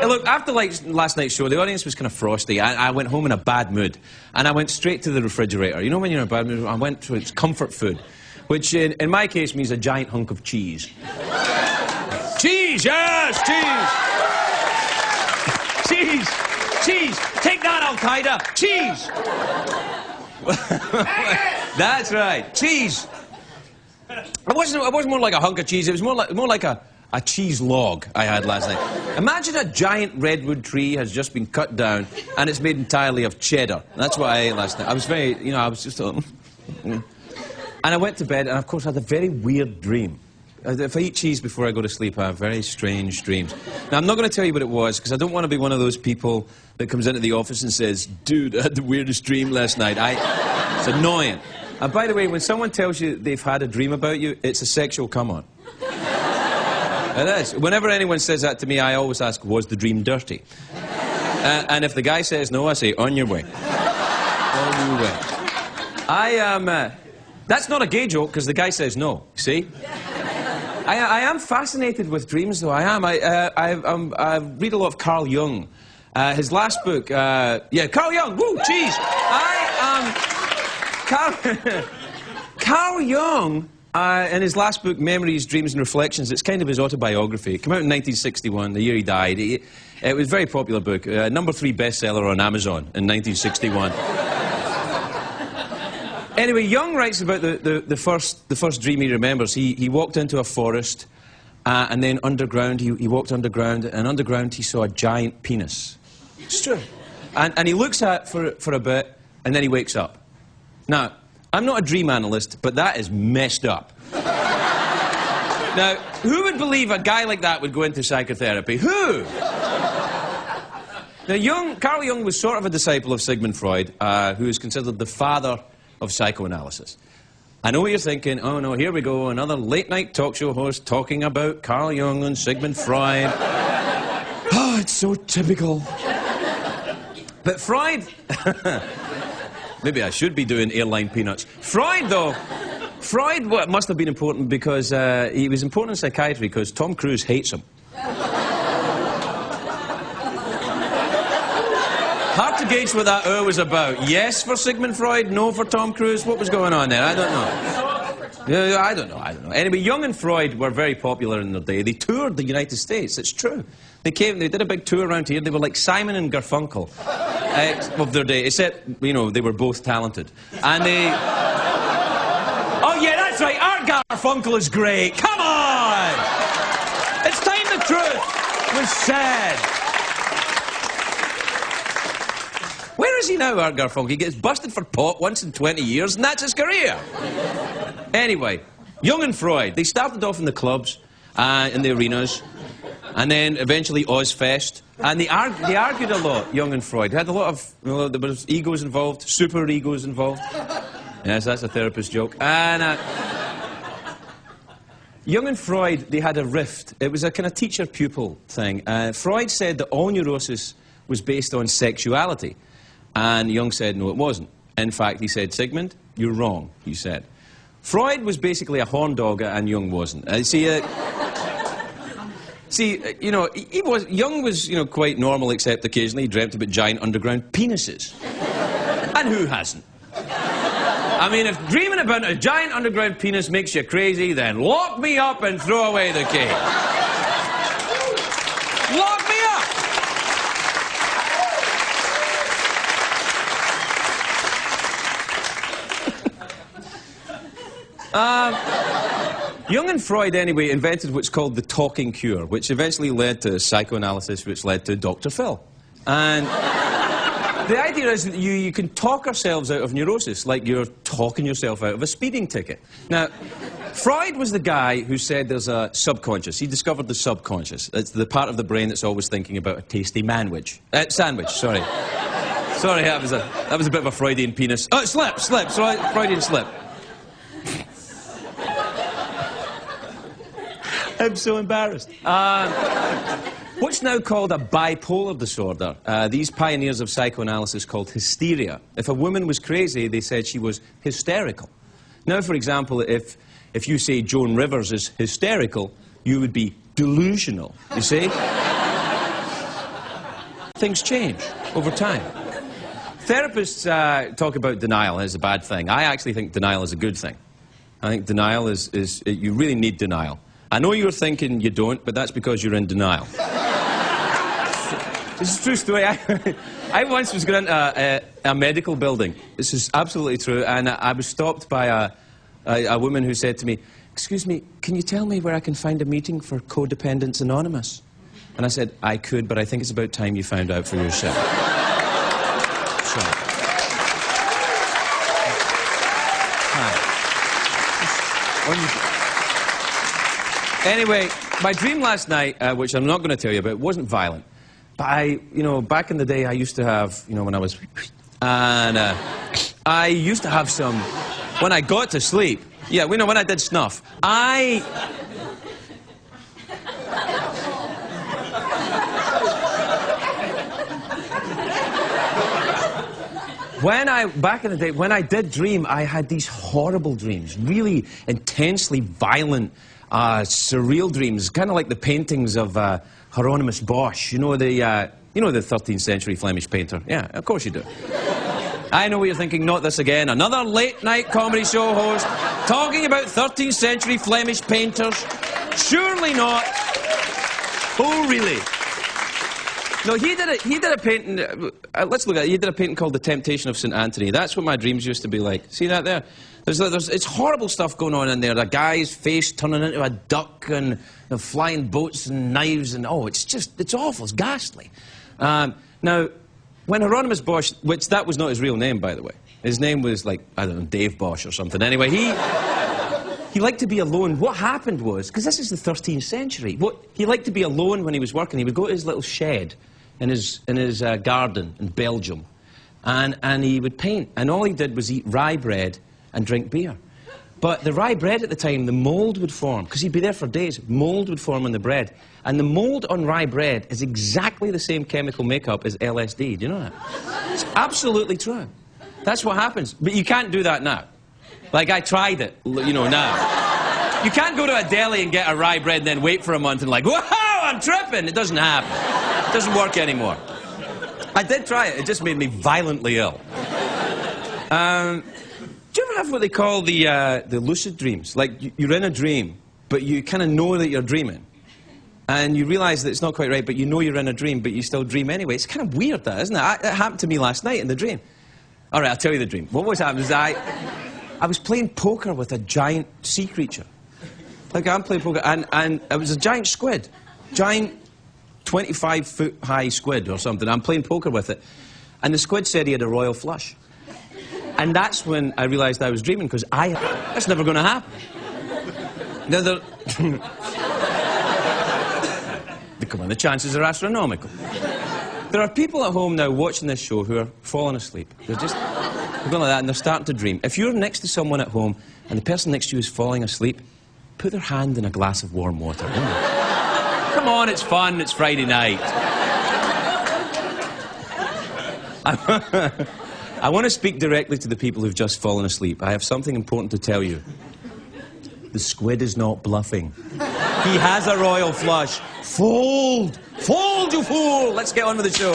look, after last night's show, the audience was kind of frosty. I went home in a bad mood, and I went straight to the refrigerator. You know when you're in a bad mood? I went to its comfort food, which in my case means a giant hunk of cheese. Cheese, yes, cheese! Cheese! Cheese! Take that, Al-Qaeda! Cheese! That's right, cheese! It wasn't more like a hunk of cheese, it was more like a cheese log I had last night. Imagine a giant redwood tree has just been cut down and it's made entirely of cheddar. That's what I ate last night. I was very, you know, I was just... And I went to bed and, of course, I had a very weird dream. If I eat cheese before I go to sleep, I have very strange dreams. Now, I'm not going to tell you what it was, because I don't want to be one of those people that comes into the office and says, dude, I had the weirdest dream last night. It's annoying. And by the way, when someone tells you they've had a dream about you, it's a sexual come-on. It is. Whenever anyone says that to me, I always ask, was the dream dirty? And if the guy says no, I say, on your way. On your way. That's not a gay joke, because the guy says no, see? I am fascinated with dreams, though. I am. I read a lot of Carl Jung. His last book, yeah, Carl Jung, woo, jeez. Carl Jung, in his last book, Memories, Dreams and Reflections, it's kind of his autobiography. It came out in 1961, the year he died. It was a very popular book, #3 bestseller on Amazon in 1961. Anyway, Jung writes about the first dream he remembers. He walked into a forest, and then underground, he walked underground, and underground he saw a giant penis. It's true. And he looks at it for a bit, and then he wakes up. Now, I'm not a dream analyst, but that is messed up. Now, who would believe a guy like that would go into psychotherapy? Who? Now, Carl Jung was sort of a disciple of Sigmund Freud, who is considered the father of psychoanalysis. I know what you're thinking, oh no, here we go, another late-night talk show host talking about Carl Jung and Sigmund Freud. Oh, it's so typical. But Freud... Maybe I should be doing airline peanuts. Freud, though, must have been important because he was important in psychiatry because Tom Cruise hates him. Hard to gauge what that was about. Yes for Sigmund Freud, no for Tom Cruise. What was going on there? I don't know. I don't know. Anyway, Jung and Freud were very popular in their day. They toured the United States, it's true. They did a big tour around here. They were like Simon and Garfunkel of their day, except, you know, they were both talented. And they... Oh, yeah, that's right, Art Garfunkel is great. Come on! It's time the truth was said. Where is he now, Art Garfunkel? He gets busted for pot once in 20 years, and that's his career. Anyway, Jung and Freud, they started off in the clubs, in the arenas, and then eventually Ozfest. And they argued a lot, Jung and Freud. They had a lot of, there was egos involved, super egos involved. Yes, that's a therapist joke. And Jung and Freud, they had a rift. It was a kind of teacher-pupil thing. Freud said that all neurosis was based on sexuality. And Jung said, no, it wasn't. In fact, he said, Sigmund, you're wrong, he said. Freud was basically a horn dog, and Jung wasn't. You know, Jung was, you know, quite normal, except occasionally he dreamt about giant underground penises. And who hasn't? I mean, if dreaming about a giant underground penis makes you crazy, then lock me up and throw away the key. Lock me up! Jung and Freud, anyway, invented what's called the talking cure, which eventually led to psychoanalysis, which led to Dr. Phil. And the idea is that you can talk ourselves out of neurosis, like you're talking yourself out of a speeding ticket. Now, Freud was the guy who said there's a subconscious. He discovered the subconscious. It's the part of the brain that's always thinking about a tasty sandwich, sorry. Sorry, that was a bit of a Freudian penis. Oh, slip, sorry, Freudian slip. I'm so embarrassed. What's now called a bipolar disorder, these pioneers of psychoanalysis called hysteria. If a woman was crazy, they said she was hysterical. Now, for example, if you say Joan Rivers is hysterical, you would be delusional, you see? things change over time. Therapists talk about denial as a bad thing. I actually think denial is a good thing. I think denial is you really need denial. I know you're thinking you don't, but that's because you're in denial. This is a true story. I once was going to a medical building. This is absolutely true. And I was stopped by a woman who said to me, "Excuse me, can you tell me where I can find a meeting for Codependents Anonymous?" And I said, "I could, but I think it's about time you found out for yourself." So. Anyway, my dream last night, which I'm not going to tell you about, wasn't violent. But back in the day, I used to have, when I was... And I used to have some... When I got to sleep... Yeah, when I did snuff, back in the day, when I did dream, I had these horrible dreams, really intensely violent, surreal dreams, kind of like the paintings of Hieronymus Bosch. You know the 13th century Flemish painter? Yeah, of course you do. I know what you're thinking, not this again. Another late-night comedy show host talking about 13th century Flemish painters. Surely not. Oh, really? No, he did a painting, let's look at it. He did a painting called The Temptation of St. Anthony. That's what my dreams used to be like. See that there? It's horrible stuff going on in there. A guy's face turning into a duck and flying boats and knives and, it's awful, it's ghastly. Now, when Hieronymus Bosch, which that was not his real name, by the way. His name was like, I don't know, Dave Bosch or something. Anyway, he liked to be alone. What happened was, because this is the 13th century, he liked to be alone when he was working. He would go to his little shed in his garden in Belgium, and he would paint. And all he did was eat rye bread and drink beer. But the rye bread at the time, the mould would form, because he'd be there for days. Mould would form on the bread. And the mould on rye bread is exactly the same chemical makeup as LSD. Do you know that? It's absolutely true. That's what happens. But you can't do that now. Like, I tried it, now. You can't go to a deli and get a rye bread and then wait for a month and like, whoa, I'm tripping. It doesn't happen. It doesn't work anymore. I did try it. It just made me violently ill. Do you ever have what they call the lucid dreams? Like, you're in a dream, but you kind of know that you're dreaming. And you realise that it's not quite right, but you know you're in a dream, but you still dream anyway. It's kind of weird, that, isn't it? It happened to me last night in the dream. All right, I'll tell you the dream. What was happening is I was playing poker with a giant sea creature. Like, I'm playing poker, and it was a giant squid. Giant 25-foot-high squid or something. I'm playing poker with it. And the squid said he had a royal flush. And that's when I realised I was dreaming, because that's never going to happen. Come on, the chances are astronomical. There are people at home now watching this show who are falling asleep. They're going like that, and they're starting to dream. If you're next to someone at home, and the person next to you is falling asleep, put their hand in a glass of warm water. Come on, it's fun, it's Friday night. I want to speak directly to the people who've just fallen asleep. I have something important to tell you. The squid is not bluffing. He has a royal flush. Fold! Fold, you fool! Let's get on with the show.